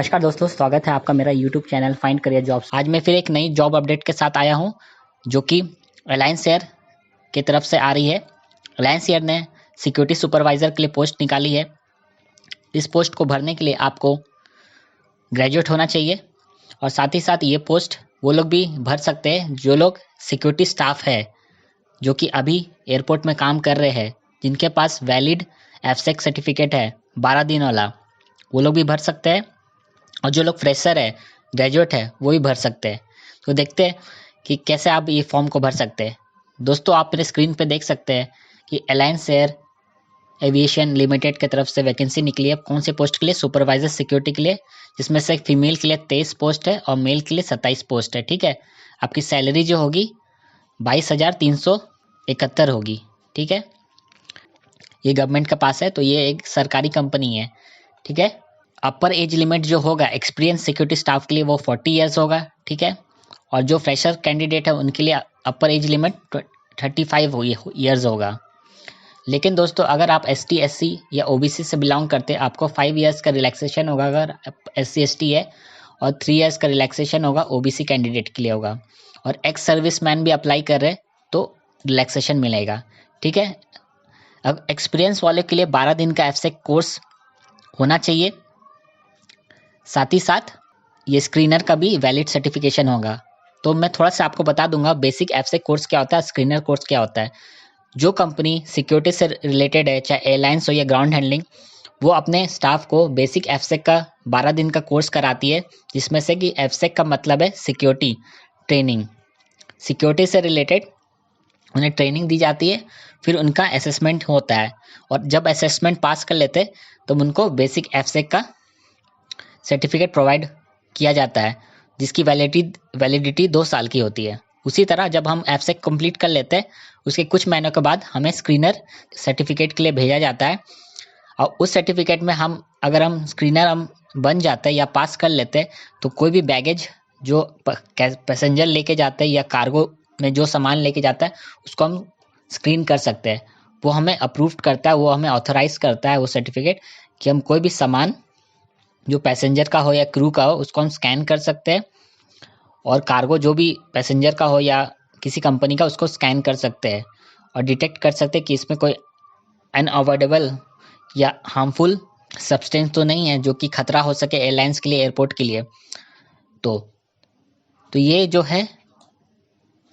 नमस्कार दोस्तों, स्वागत है आपका मेरा YouTube channel find career jobs. आज मैं फिर एक नई जॉब अपडेट के साथ आया हूं जो कि अलायंस एयर की तरफ से आ रही है। अलायंस एयर ने सिक्योरिटी सुपरवाइज़र के लिए पोस्ट निकाली है। इस पोस्ट को भरने के लिए आपको ग्रेजुएट होना चाहिए और साथ ही साथ ये पोस्ट वो लोग भी भर सकते हैं जो लोग सिक्योरिटी स्टाफ है, जो कि अभी एयरपोर्ट में काम कर रहे हैं, जिनके पास वैलिड एफसेक सर्टिफिकेट है 12 दिन वाला, वो लोग भी भर सकते हैं। और जो लोग फ्रेशर है, ग्रेजुएट है, वो भी भर सकते हैं। तो देखते हैं कि कैसे आप ये फॉर्म को भर सकते हैं। दोस्तों, आप मेरे स्क्रीन पे देख सकते हैं कि अलायंस एयर एविएशन लिमिटेड की तरफ से वैकेंसी निकली है। कौन से पोस्ट के लिए? सुपरवाइजर सिक्योरिटी के लिए, जिसमें से फीमेल के लिए 23 पोस्ट है और मेल के लिए 27 पोस्ट है। ठीक है, आपकी सैलरी जो होगी 22,371 होगी। ठीक है, ये गवर्नमेंट के पास है, तो ये एक सरकारी कंपनी है। ठीक है, अपर एज लिमिट जो होगा एक्सपीरियंस सिक्योरिटी स्टाफ के लिए वो 40 ईयर्स होगा। ठीक है, और जो फ्रेशर कैंडिडेट है उनके लिए अपर एज लिमिट 35 ईयर्स होगा। लेकिन दोस्तों, अगर आप ST SC या OBC से बिलोंग करते हैं, आपको 5 ईयर्स का रिलैक्सेशन होगा अगर SC ST है, और 3 ईयर्स का रिलैक्सेशन होगा OBC कैंडिडेट के लिए होगा। और एक्स सर्विस मैन भी अप्लाई कर रहे तो रिलैक्सेशन मिलेगा। ठीक है, अब एक्सपीरियंस वाले के लिए 12 दिन का एफसेक कोर्स होना चाहिए। साथ ही साथ ये स्क्रीनर का भी वैलिड सर्टिफिकेशन होगा। तो मैं थोड़ा सा आपको बता दूंगा बेसिक एफसेक कोर्स क्या होता है, स्क्रीनर कोर्स क्या होता है। जो कंपनी सिक्योरिटी से रिलेटेड है, चाहे एयरलाइंस हो या ग्राउंड हैंडलिंग, वो अपने स्टाफ को बेसिक एफसेक का 12 दिन का कोर्स कराती है, जिसमें से कि एफसेक का मतलब है सिक्योरिटी ट्रेनिंग। सिक्योरिटी से रिलेटेड उन्हें ट्रेनिंग दी जाती है, फिर उनका असेसमेंट होता है, और जब असेसमेंट पास कर लेते तो उनको बेसिक एफसेक का सर्टिफिकेट प्रोवाइड किया जाता है, जिसकी वैलिडिटी 2 साल की होती है। उसी तरह जब हम एफसेक कंप्लीट कर लेते हैं, उसके कुछ महीनों के बाद हमें स्क्रीनर सर्टिफिकेट के लिए भेजा जाता है। और उस सर्टिफिकेट में अगर हम स्क्रीनर बन जाते हैं या पास कर लेते हैं, तो कोई भी बैगेज जो पैसेंजर लेके जाते हैं या कार्गो में जो सामान लेके जाता है, उसको हम स्क्रीन कर सकते हैं। वो हमें अप्रूव करता है, वो हमें ऑथराइज करता है वो सर्टिफिकेट, कि हम कोई भी सामान जो पैसेंजर का हो या क्रू का हो उसको हम स्कैन कर सकते हैं, और कार्गो जो भी पैसेंजर का हो या किसी कंपनी का, उसको स्कैन कर सकते हैं और डिटेक्ट कर सकते हैं कि इसमें कोई अनअवॉइडेबल या हार्मफुल सब्सटेंस तो नहीं है जो कि खतरा हो सके एयरलाइंस के लिए, एयरपोर्ट के लिए। तो ये जो है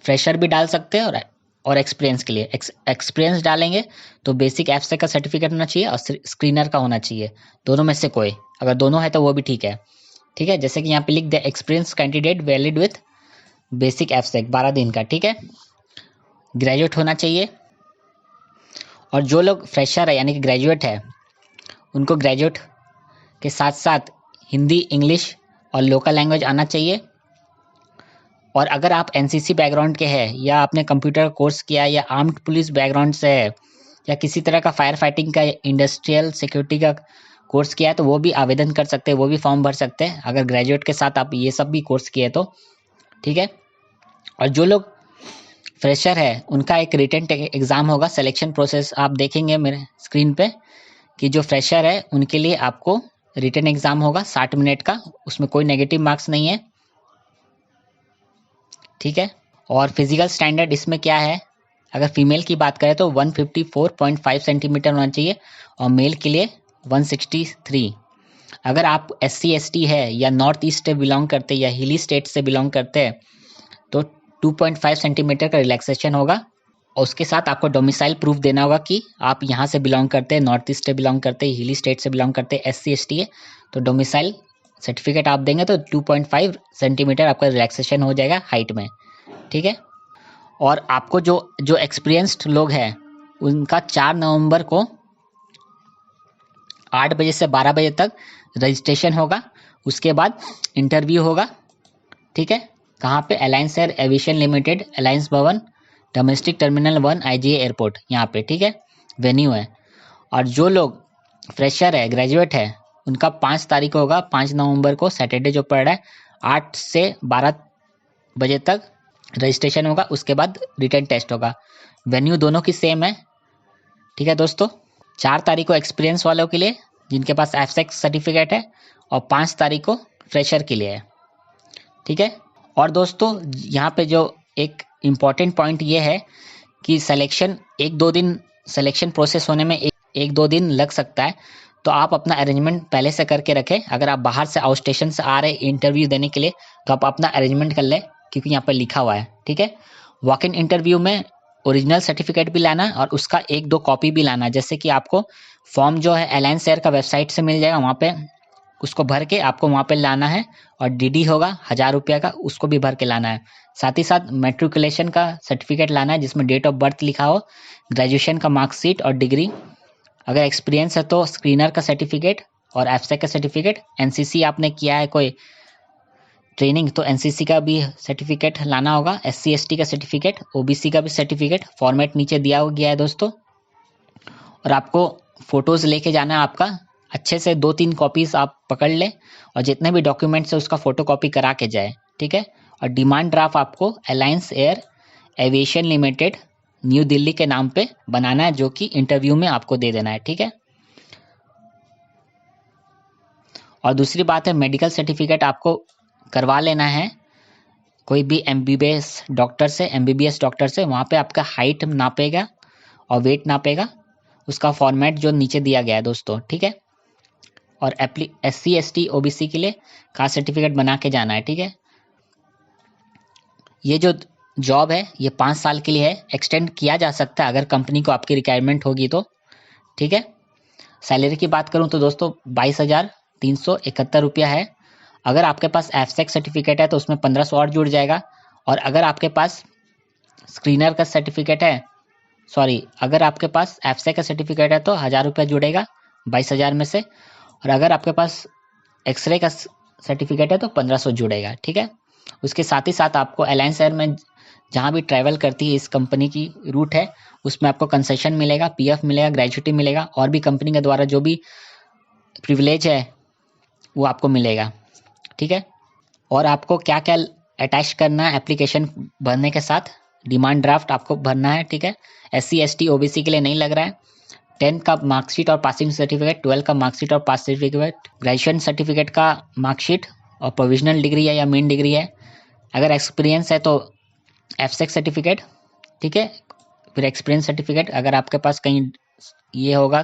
फ्रेशर भी डाल सकते हैं और एक्सपीरियंस के लिए एक्सपीरियंस डालेंगे तो बेसिक एफसेक का सर्टिफिकेट होना चाहिए और स्क्रीनर का होना चाहिए। दोनों में से कोई, अगर दोनों है तो वो भी ठीक है। ठीक है, जैसे कि यहाँ पे लिख दे experience candidate valid with basic एफसेक 12 दिन का। ठीक है, ग्रेजुएट होना चाहिए। और जो लोग फ्रेशर है यानी कि ग्रेजुएट है, उनको ग्रेजुएट के साथ साथ हिंदी, इंग्लिश और लोकल लैंग्वेज आना चाहिए। और अगर आप NCC बैकग्राउंड के हैं, या आपने कंप्यूटर का कोर्स किया है, या आर्म्ड पुलिस बैकग्राउंड से है, या किसी तरह का फायर फाइटिंग का, इंडस्ट्रियल सिक्योरिटी का कोर्स किया है, तो वो भी आवेदन कर सकते हैं, वो भी फॉर्म भर सकते हैं अगर ग्रेजुएट के साथ आप ये सब भी कोर्स किए तो। ठीक है, और जो लोग फ्रेशर है उनका एक रिटन एग्ज़ाम होगा। सिलेक्शन प्रोसेस आप देखेंगे मेरे स्क्रीन पे कि जो फ्रेशर है उनके लिए आपको रिटन एग्ज़ाम होगा 60 मिनट का, उसमें कोई नेगेटिव मार्क्स नहीं है। ठीक है, और फिजिकल स्टैंडर्ड इसमें क्या है, अगर फीमेल की बात करें तो 154.5 सेंटीमीटर होना चाहिए और मेल के लिए 163। अगर आप SC ST है या नॉर्थ ईस्ट से बिलोंग करते हैं या हिली स्टेट से बिलोंग करते हैं तो 2.5 सेंटीमीटर का रिलैक्सेशन होगा। और उसके साथ आपको डोमिसाइल प्रूफ देना होगा कि आप यहाँ से बिलोंग करते हैं, नॉर्थ ईस्ट से बिलोंग करते हैं, हिली स्टेट से बिलोंग करते हैं, SC ST है तो डोमिसाइल सर्टिफिकेट आप देंगे तो 2.5 सेंटीमीटर आपका रिलैक्सेशन हो जाएगा हाइट में। ठीक है, और आपको जो एक्सपीरियंस्ड लोग हैं उनका 4 नवंबर को 8 बजे से 12 बजे तक रजिस्ट्रेशन होगा। उसके बाद इंटरव्यू होगा। ठीक है, कहाँ पे? Alliance air aviation limited, alliance भवन, डोमेस्टिक टर्मिनल 1, IGA एयरपोर्ट, यहाँ पे। ठीक है, वेन्यू है। और जो लोग फ्रेशर है, ग्रेजुएट है, उनका 5 तारीख को होगा, 5 नवंबर को, सैटरडे जो पड़ रहा है, 8 से 12 बजे तक रजिस्ट्रेशन होगा। उसके बाद रिटन टेस्ट होगा। वेन्यू दोनों की सेम है। ठीक है दोस्तों, 4 तारीख को एक्सपीरियंस वालों के लिए जिनके पास एफसेक सर्टिफिकेट है, और 5 तारीख को फ्रेशर के लिए है, ठीक है। और दोस्तों यहाँ पे जो एक इम्पॉर्टेंट पॉइंट ये है कि सिलेक्शन 1-2 दिन, सिलेक्शन प्रोसेस होने में 1-2 दिन लग सकता है, तो आप अपना अरेंजमेंट पहले से करके रखें। अगर आप बाहर से आउट स्टेशन से आ रहे इंटरव्यू देने के लिए, तो आप अपना अरेंजमेंट कर लें, क्योंकि यहाँ पर लिखा हुआ है, ठीक है। वॉक इन इंटरव्यू में ओरिजिनल सर्टिफिकेट भी लाना है और उसका 1-2 कॉपी भी लाना है। जैसे कि आपको फॉर्म जो है अलायंस एयर का वेबसाइट से मिल जाएगा, वहाँ पे उसको भर के आपको वहाँ पे लाना है, और डीडी होगा 1000 रुपये का, उसको भी भर के लाना है। साथ ही साथ मैट्रिकुलेशन का सर्टिफिकेट लाना है, जिसमें डेट ऑफ बर्थ लिखा हो, ग्रेजुएशन का मार्कशीट और डिग्री, अगर एक्सपीरियंस है तो स्क्रीनर का सर्टिफिकेट और एफसेक का सर्टिफिकेट, एनसीसी आपने किया है कोई ट्रेनिंग तो एनसीसी का भी सर्टिफिकेट लाना होगा, एससी एसटी का सर्टिफिकेट, ओबीसी का भी सर्टिफिकेट, फॉर्मेट नीचे दिया गया है दोस्तों। और आपको फोटोज लेके जाना है, आपका अच्छे से 2-3 कॉपीज आप पकड़ लें, और जितने भी डॉक्यूमेंट्स है उसका फोटो कॉपी करा के जाए, ठीक है। और डिमांड ड्राफ्ट आपको alliance air aviation limited new Delhi के नाम पे बनाना है, जो कि इंटरव्यू में आपको दे देना है, ठीक है। और दूसरी बात है, मेडिकल सर्टिफिकेट आपको करवा लेना है कोई भी एमबीबीएस डॉक्टर से, वहाँ पे आपका हाइट नापेगा और वेट नापेगा, उसका फॉर्मेट जो नीचे दिया गया है दोस्तों, ठीक है। और एससी एसटी ओबीसी के लिए कास्ट सर्टिफिकेट बना के जाना है, ठीक है। ये जो जॉब है ये 5 साल के लिए है, एक्सटेंड किया जा सकता है अगर कंपनी को आपकी रिक्वायरमेंट होगी तो, ठीक है। सैलरी की बात करूं तो दोस्तों 22,371 रुपया है। अगर आपके पास एफसेक सर्टिफिकेट है तो उसमें 1500 और जुड़ जाएगा, और अगर आपके पास स्क्रीनर का सर्टिफिकेट है, अगर आपके पास एफसेक का सर्टिफिकेट है तो 1000 रुपया जुड़ेगा 22,000 में से, और अगर आपके पास एक्सरे का सर्टिफिकेट है तो 1500 जुड़ेगा, ठीक है। उसके साथ ही साथ आपको अलायंस एयर में जहाँ भी ट्रैवल करती है इस कंपनी की रूट है, उसमें आपको कंसेशन मिलेगा, पीएफ मिलेगा, ग्रेच्युटी मिलेगा, और भी कंपनी के द्वारा जो भी प्रिविलेज है वो आपको मिलेगा, ठीक है। और आपको क्या क्या अटैच करना है एप्लीकेशन भरने के साथ, डिमांड ड्राफ्ट आपको भरना है, ठीक है। एससी एसटी ओबीसी के लिए नहीं लग रहा है। 10th का मार्कशीट और पासिंग सर्टिफिकेट, 12 का मार्कशीट और पास सर्टिफिकेट, ग्रेजुएशन सर्टिफिकेट का मार्कशीट और प्रोविजनल डिग्री है या मेन डिग्री है। अगर एक्सपीरियंस है तो एफसेक सर्टिफिकेट, ठीक है। फिर एक्सपीरियंस सर्टिफिकेट, अगर आपके पास कहीं ये होगा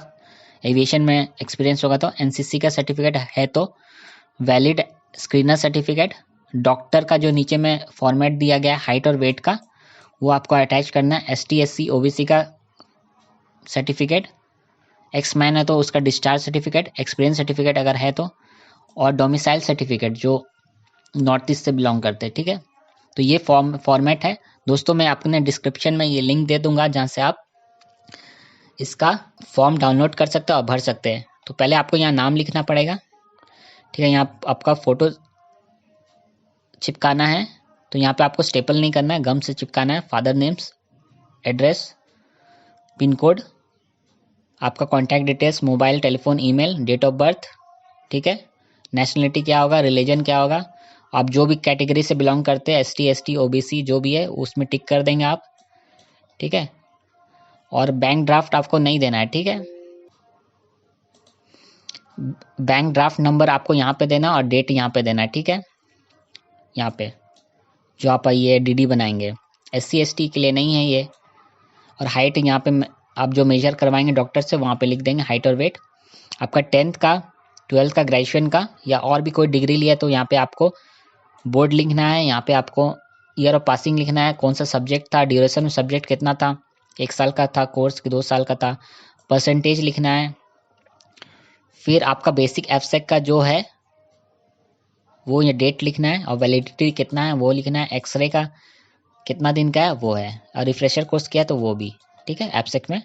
एविएशन में एक्सपीरियंस होगा तो एनसीसी का सर्टिफिकेट है तो वैलिड स्क्रीनर सर्टिफिकेट, डॉक्टर का जो नीचे में फॉर्मेट दिया गया हाइट और वेट का वो आपको अटैच करना है, एसटी एससी ओबीसी का सर्टिफिकेट, एक्स मैन है तो उसका डिस्चार्ज सर्टिफिकेट, एक्सपीरियंस सर्टिफिकेट अगर है तो, और डोमिसाइल सर्टिफिकेट जो नॉर्थ ईस्ट से बिलोंग करते हैं, ठीक है। तो ये फॉर्मेट है दोस्तों, मैं आपने डिस्क्रिप्शन में ये लिंक दे दूंगा जहाँ से आप इसका फॉर्म डाउनलोड कर सकते हो और भर सकते हैं। तो पहले आपको यहाँ नाम लिखना पड़ेगा, ठीक है। यहाँ आपका फ़ोटो चिपकाना है, तो यहाँ पे आपको स्टेपल नहीं करना है, गम से चिपकाना है। Father names, address, pin code, आपका contact details, mobile, telephone, email, date of birth, ठीक है। नेशनलिटी क्या होगा, रिलीजन क्या होगा, आप जो भी कैटेगरी से बिलोंग करते हैं, एसटी एसटी ओबीसी जो भी है उसमें टिक कर देंगे आप, ठीक है। और बैंक ड्राफ्ट आपको नहीं देना है, ठीक है। बैंक ड्राफ्ट नंबर आपको यहाँ पे देना और डेट यहाँ पे देना है, ठीक है। यहाँ पे जो आप ये डीडी बनाएंगे, एससी एसटी के लिए नहीं है ये। और हाइट यहाँ पे आप जो मेजर करवाएंगे डॉक्टर से वहाँ पे लिख देंगे हाइट और वेट। आपका 10th का, 12th का, ग्रेजुएशन का या और भी कोई डिग्री लिया तो यहाँ पे आपको बोर्ड लिखना है, यहाँ पे आपको ईयर ऑफ पासिंग लिखना है, कौन सा सब्जेक्ट था, ड्यूरेशन सब्जेक्ट कितना था, 1 साल का था कोर्स कि 2 साल का था, परसेंटेज लिखना है। फिर आपका बेसिक एफसेक का जो है वो ये डेट लिखना है, और वैलिडिटी कितना है वो लिखना है, एक्सरे का कितना दिन का है वो है, और रिफ्रेशर कोर्स किया तो वो भी, ठीक है, एफसेक में।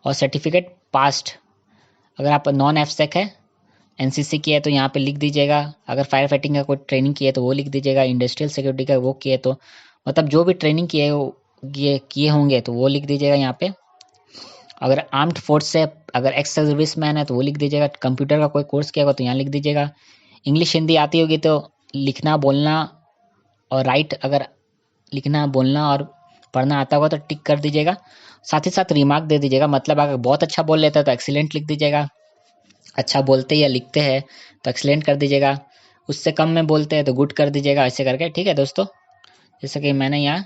और सर्टिफिकेट पास्ट, अगर आप नॉन एफसेक है, एनसीसी की है तो यहाँ पे लिख दीजिएगा, अगर फायर फाइटिंग का कोई ट्रेनिंग की है तो वो लिख दीजिएगा, इंडस्ट्रियल सिक्योरिटी का वो किए तो मतलब जो भी ट्रेनिंग किए होंगे तो वो लिख दीजिएगा यहाँ पे। अगर आर्म्ड फोर्स से अगर एक्स सर्विस मैन है तो वो लिख दीजिएगा, कंप्यूटर का कोई कोर्स किया होगा तो यहाँ लिख दीजिएगा। इंग्लिश हिंदी आती होगी तो लिखना बोलना और राइट, अगर लिखना बोलना और पढ़ना आता होगा तो टिक कर दीजिएगा। साथ ही साथ रिमार्क दे दीजिएगा, मतलब अगर बहुत अच्छा बोल लेता है तो एक्सीलेंट लिख दीजिएगा, अच्छा बोलते या लिखते हैं तो एक्सलेंट कर दीजिएगा, उससे कम में बोलते हैं तो गुड कर दीजिएगा, ऐसे करके। ठीक है दोस्तों, जैसे कि मैंने यहाँ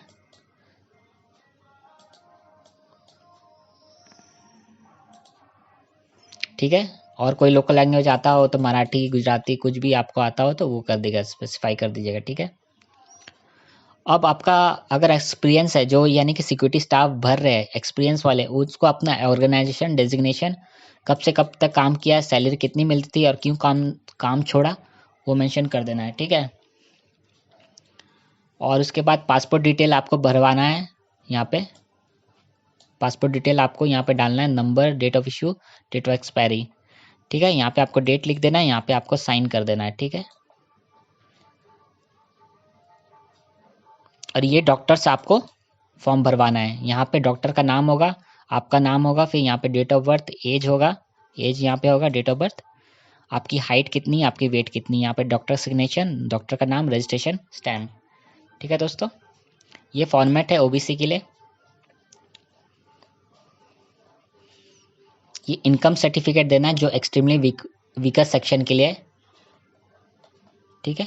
ठीक है। और कोई लोकल लैंग्वेज आता हो तो मराठी, गुजराती, कुछ भी आपको आता हो तो वो कर देगा, स्पेसिफाई कर दीजिएगा। ठीक है। अब आपका अगर एक्सपीरियंस है, जो यानी कि सिक्योरिटी स्टाफ भर रहे हैं एक्सपीरियंस वाले, उसको अपना ऑर्गेनाइजेशन डेजिग्नेशन, कब से कब तक काम किया, सैलरी कितनी मिलती थी और क्यों काम काम छोड़ा, वो मेंशन कर देना है। ठीक है। और उसके बाद पासपोर्ट डिटेल आपको भरवाना है यहाँ पे। पासपोर्ट डिटेल आपको यहाँ पे डालना है, number, date of issue, date of expiry. ठीक है। यहाँ पे आपको डेट लिख देना है, यहाँ पे आपको साइन कर देना है। ठीक है। और ये डॉक्टर्स आपको फॉर्म भरवाना है। यहाँ पे डॉक्टर का नाम होगा, आपका नाम होगा, फिर यहाँ पे डेट ऑफ बर्थ, एज होगा, एज यहाँ पे होगा, डेट ऑफ बर्थ, आपकी हाइट कितनी, आपकी वेट कितनी, यहाँ पे डॉक्टर सिग्नेचर, डॉक्टर का नाम, रजिस्ट्रेशन स्टैम्प। ठीक है दोस्तों, ये फॉर्मेट है ओबीसी के लिए। ये इनकम सर्टिफिकेट देना है जो एक्सट्रीमली वीकर सेक्शन के लिए है। ठीक है।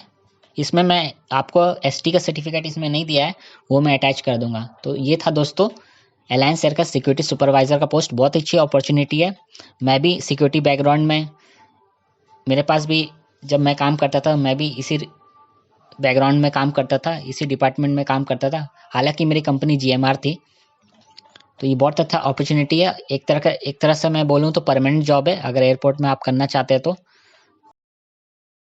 इसमें मैं आपको एसटी का सर्टिफिकेट इसमें नहीं दिया है, वो मैं अटैच कर दूंगा। तो ये था दोस्तों अलायंस एयर का सिक्योरिटी सुपरवाइज़र का पोस्ट। बहुत अच्छी अपॉर्चुनिटी है। मैं भी सिक्योरिटी बैकग्राउंड में, मेरे पास भी जब मैं काम करता था, मैं भी इसी बैकग्राउंड में काम करता था, इसी डिपार्टमेंट में काम करता था। हालांकि मेरी कंपनी जीएमआर थी। तो ये बहुत अच्छा अपॉर्चुनिटी है। एक तरह से मैं बोलूँ तो परमानेंट जॉब है, अगर एयरपोर्ट में आप करना चाहते हैं तो।